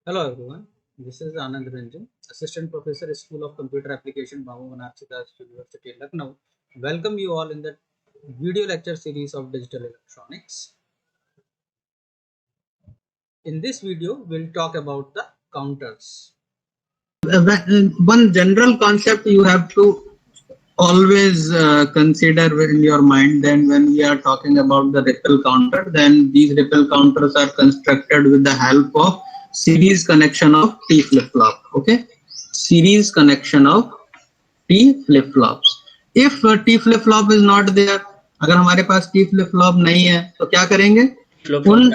Hello everyone, this is Anand Ranjan, Assistant Professor, School of Computer Application, Babu Banarsidas University, Lucknow. Welcome you all in the video lecture series of digital electronics. In this video, we'll talk about the counters. One general concept you have to always consider in your mind, then when we are talking about the ripple counter, then these ripple counters are constructed with the help of series connection of T flip-flop. Okay, series connection of T flip-flops. If T flip-flop is not there, अगर हमारे पास T flip-flop नहीं है तो क्या करेंगे, उन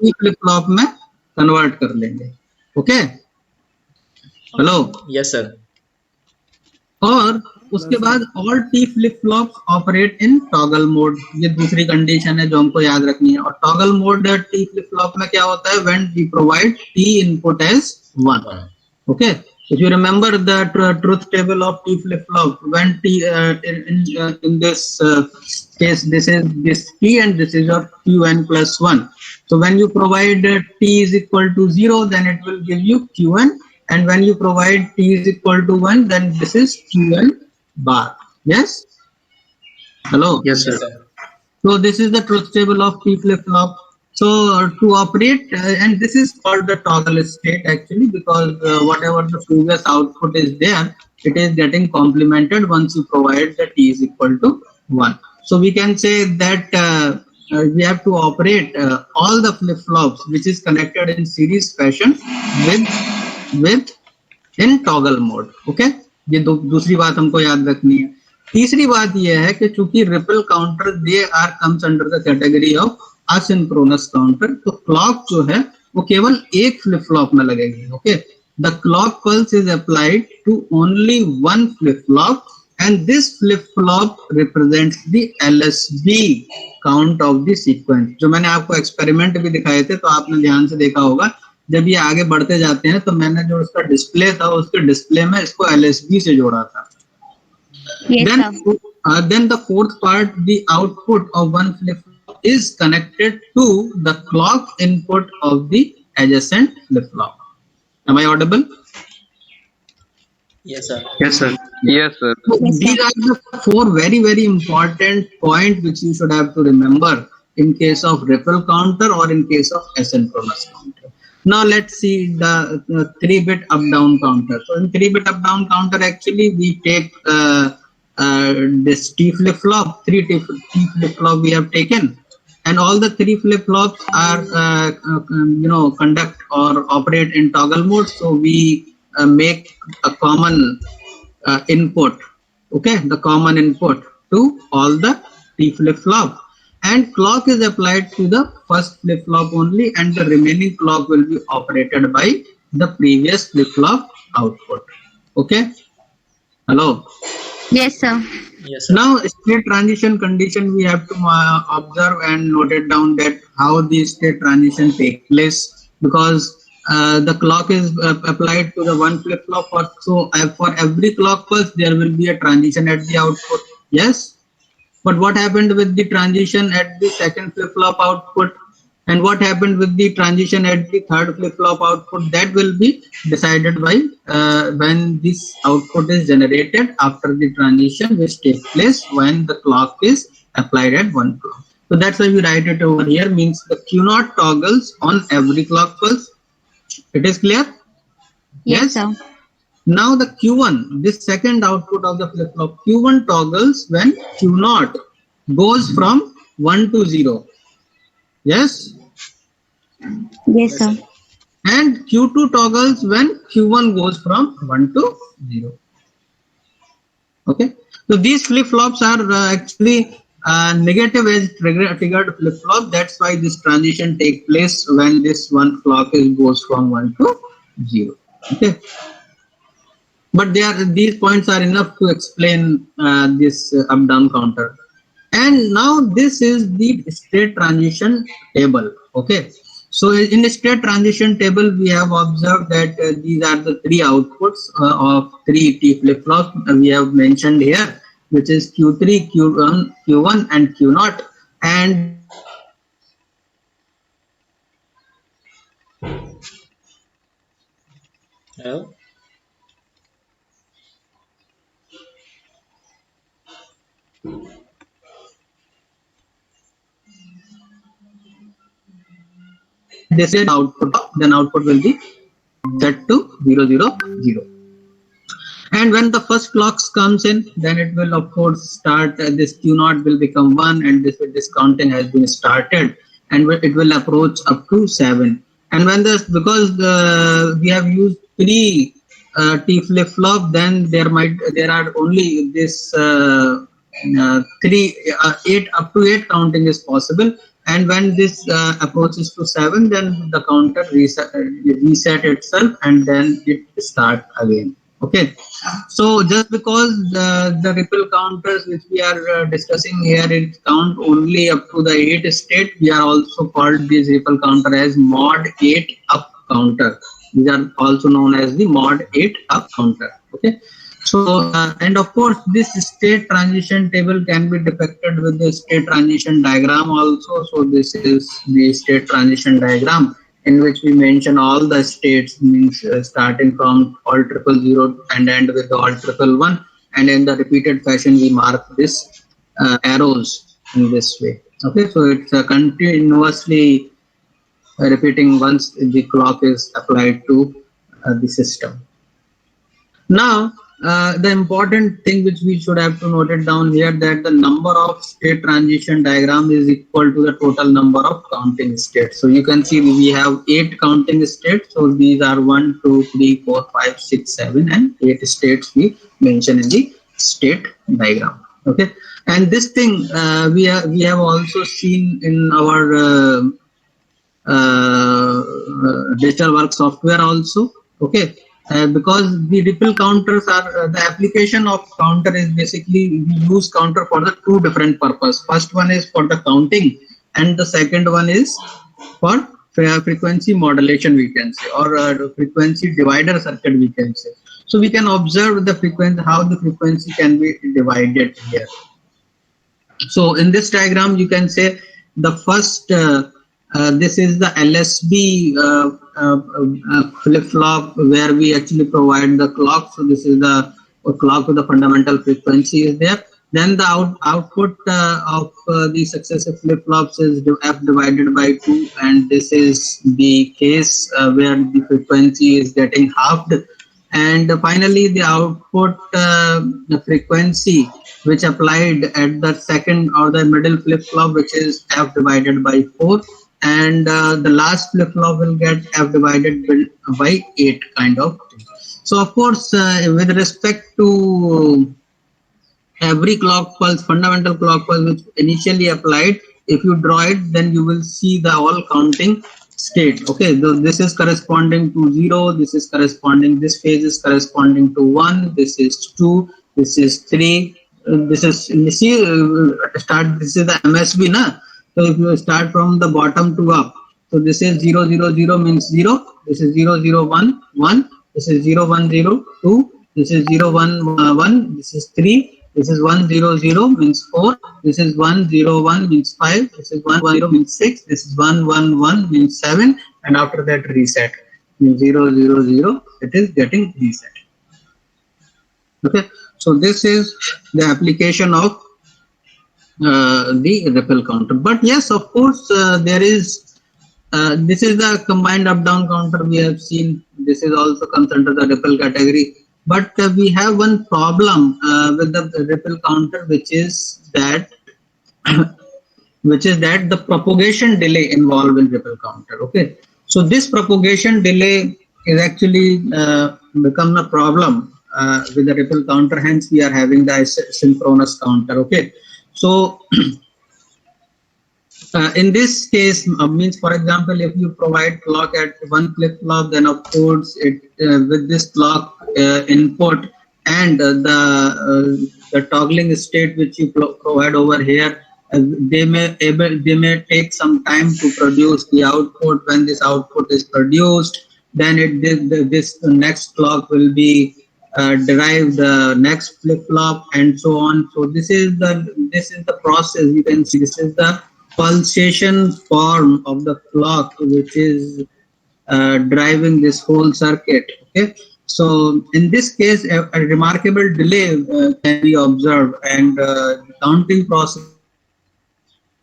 T flip-flop में convert कर लेंगे. Okay, hello, yes sir. और उसके बाद all T flip flop operate in toggle mode. ये दूसरी कंडीशन है जो हमको याद रखनी है. और toggle mode T flip flop में क्या होता है, when we provide T input as 1. Okay, if you remember the truth table of t flip flop, when t in this case this is this t and this is your qn plus 1. So when you provide t is equal to 0, then it will give you qn, and when you provide t is equal to 1, then this is qn bar. Yes, hello. Yes sir. So this is the truth table of T flip-flop. So to operate, and this is called the toggle state actually, because whatever the previous output is there, it is getting complemented once you provide the T is equal to 1. So we can say that we have to operate all the flip-flops which is connected in series fashion with in toggle mode. Okay, ये दूसरी बात हमको याद रखनी है. तीसरी बात यह है कि चूंकि ripple counter they are comes under the category of asynchronous counter, तो क्लॉक जो है वो केवल एक फ्लिप फ्लॉप में लगेगी. Okay, the clock pulse is applied to only one flip flop, and this flip flop represents the LSB count of the sequence. जो मैंने आपको एक्सपेरिमेंट भी दिखाए थे, तो आपने ध्यान से देखा होगा, जब ये आगे बढ़ते जाते हैं तो मैंने जो उसका डिस्प्ले था, उसके डिस्प्ले में इसको एलएसबी से जोड़ा था. Yes, then the fourth part, the output of one flip-flop is connected to the clock input of the adjacent flip-flop. Am I audible? Yes sir. Yes sir. Yes sir. So these are the four very important points which you should have to remember in case of ripple counter or in case of asynchronous counter. Now let's see the 3-bit up-down counter. So in 3-bit up-down counter, actually we take this T flip-flop, 3 T flip-flop we have taken, and all the 3 flip-flops are conduct or operate in toggle mode. So we make a common input. Okay, the common input to all the T flip-flop, and clock is applied to the first flip-flop only, and the remaining clock will be operated by the previous flip-flop output. Okay, hello. Yes sir. Yes sir. Now state transition condition we have to observe and note it down, that how the state transition take place, because the clock is applied to the one flip flop, so for every clock pulse there will be a transition at the output. Yes, but what happened with the transition at the second flip flop output, and what happened with the transition at the third flip flop output, that will be decided by when this output is generated after the transition which takes place when the clock is applied at one clock. So that's why we write it over here, means the Q0 toggles on every clock pulse. It is clear? Yes sir. Now the Q1, this second output of the flip flop, Q1 toggles when Q0 goes from 1 to 0. Yes? Yes sir. And Q2 toggles when Q1 goes from 1 to 0. Okay, so these flip flops are actually negative edge triggered flip flop. That's why this transition takes place when this one clock goes from 1 to 0. Okay, but these points are enough to explain this up down counter. And now this is the state transition table. Okay, so in the state transition table we have observed that these are the 3 outputs of 3 T flip flops we have mentioned here, which is Q3, Q1 and Q0, and Hello? and this is output, then output will be set to 000. And when the first clocks comes in, then it will of course start, this q naught will become 1, and this counting has been started, and it will approach up to 7. And when this, because we have used 3 t flip flop, then there are only this 8, up to 8 counting is possible. And when this approaches to 7, then the counter reset itself, and then it start again. Okay, so just because the ripple counters which we are discussing here, it count only up to the 8 state, we are also called this ripple counter as mod 8 up counter. These are also known as the mod 8 up counter. Okay, so and of course this state transition table can be depicted with the state transition diagram also. So this is the state transition diagram in which we mention all the states, means starting from all triple zero and end with all triple one, and in the repeated fashion we mark this arrows in this way. Okay, so it's continuously repeating once the clock is applied to the system. Now, the important thing which we should have to note it down here, that the number of state transition diagram is equal to the total number of counting states. So you can see we have 8 counting states. So these are 1, 2, 3, 4, 5, 6, 7, and 8 states we mention in the state diagram. Okay, and this thing we have also seen in our digital work software also. Okay, because the ripple counters are the application of counter is basically we use counter for the 2 different purpose. First one is for the counting, and the second one is for frequency modulation, we can say, or frequency divider circuit, we can say. So we can observe the frequency, how the frequency can be divided here. So in this diagram, you can say the first, this is the LSB flip flop where we actually provide the clock. So this is the clock with the fundamental frequency is there. Then the output of the successive flip flops is f divided by 2, and this is the case where the frequency is getting halved. And finally the output the frequency which applied at the second or the middle flip flop, which is f divided by 4, and the last flip flop will get f divided by 8 kind of thing. So of course with respect to every clock pulse, fundamental clock pulse which initially applied, if you draw it, then you will see the all counting state. Okay, so this is corresponding to 0, this is corresponding, this phase is corresponding to 1, this is 2, this is 3, this is, you see, start, this is the MSB na. So if you start from the bottom to up, so this is 000 means 0, this is 001 1, this is 0102, this is 011, this is 3, this is 100 means 4, this is 101 means 5, this is 110 means 6, this is 111 means 7, and after that reset means 000, it is getting reset. Okay, so this is the application of the ripple counter. But yes, of course, there is this is the combined up down counter we have seen. This is also comes under the ripple category. But we have one problem with the ripple counter, which is that the propagation delay involved in ripple counter. Okay, so this propagation delay is actually become a problem with the ripple counter. Hence, we are having the synchronous counter. Okay, so in this case, means for example, if you provide clock at one flip flop, then of course it with this clock input and the toggling state which you provide over here, they may take some time to produce the output. When this output is produced, then this next clock will be derive the next flip flop and so on. So this is the process. You can see this is the pulsation form of the clock which is driving this whole circuit. Okay, So in this case, a remarkable delay can be observed, and the counting process is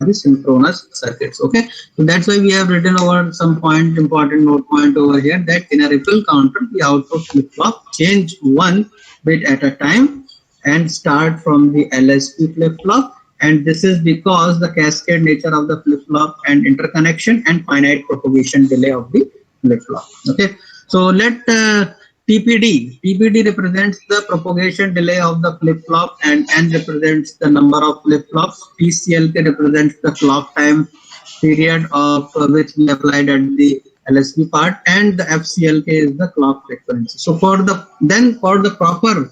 performed via the synchronous circuits. Okay, so that's why we have written over some important note point over here, that in a ripple counter, the output flip flop change one bit at a time and start from the LSP flip flop. And this is because the cascade nature of the flip flop and interconnection and finite propagation delay of the flip flop. Okay, so let TPD represents the propagation delay of the flip flop, and N represents the number of flip flops. PCLK represents the clock time period of which we applied at the LSB part, and the FCLK is the clock frequency. So for the proper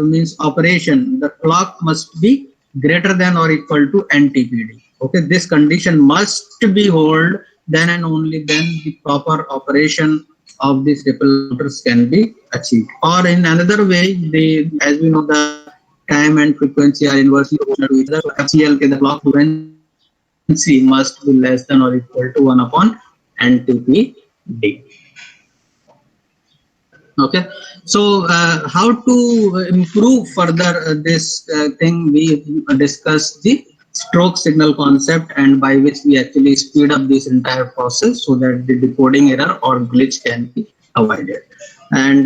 means operation, the clock must be greater than or equal to NTPD. Okay, this condition must be hold, then and only then the proper operation of these ripple counters can be achieved. Or in another way, as we know, the time and frequency are inversely proportional to each other. So FCLK, the clock frequency, must be less than or equal to 1 upon NTPD. Okay, so how to improve further this thing, we discussed the stroke signal concept, and by which we actually speed up this entire process so that the decoding error or glitch can be avoided. And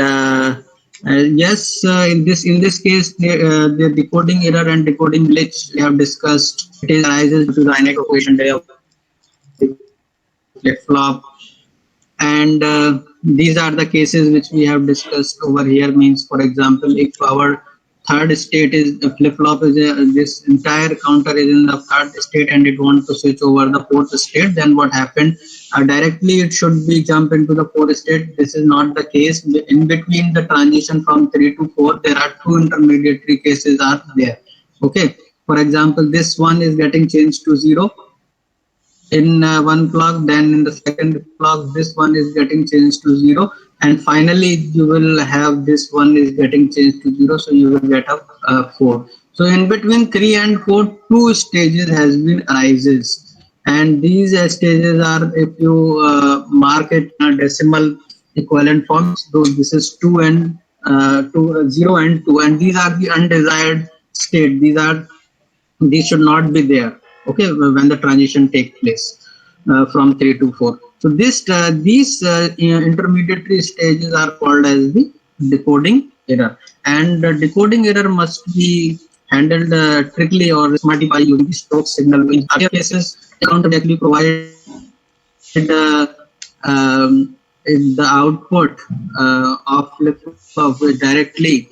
yes, in this case, the decoding error and decoding glitch we have discussed, it is arises due to the finite propagation delay of the flip flop. And these are the cases which we have discussed over here. Means, for example, if our third state is flip flop is this entire counter is in the third state and it wants to switch over the fourth state, then what happened, directly it should be jump into the fourth state. This is not the case. In between the transition from 3 to 4, there are two intermediary cases are there. Okay, for example, this one is getting changed to 0 in one clock, then in the second clock this one is getting changed to 0, and finally you will have this one is getting changed to 0, so you will get a 4. So in between 3 and 4, two stages has been arises, and these stages are, if you mark it in a decimal equivalent forms, so this is 2 and 0 and 2, and these are the undesired state. These should not be there, okay, when the transition take place from 3 to 4. So these intermediary stages are called as the decoding error, and the decoding error must be handled trickily or smartly by using the stroke signal. In other cases, account directly provide the output of flip flop directly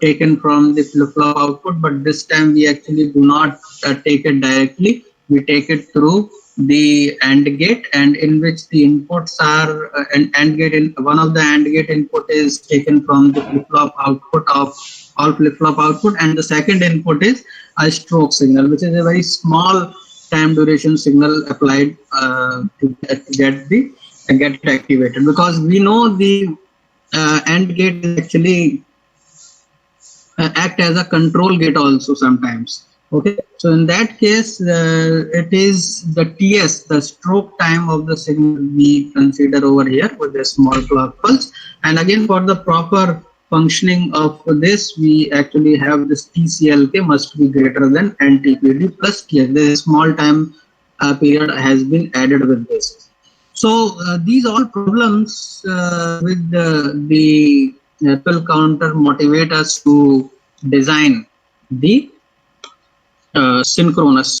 taken from the flip flop output, but this time we actually do not take it directly. We take it through the AND gate, and in which the inputs are an AND gate. In one of the AND gate input is taken from the flip flop output of all flip flop output, and the second input is a stroke signal, which is a very small time duration signal applied to get it activated, because we know the AND gate is actually act as a control gate also sometimes. Okay, so in that case, it is the TS, the stroke time of the signal we consider over here with a small clock pulse. And again, for the proper functioning of this, we actually have this TCLK must be greater than NTPD plus TS. The small time period has been added with this. So these all problems with the Apple counter motivate us to design the synchronous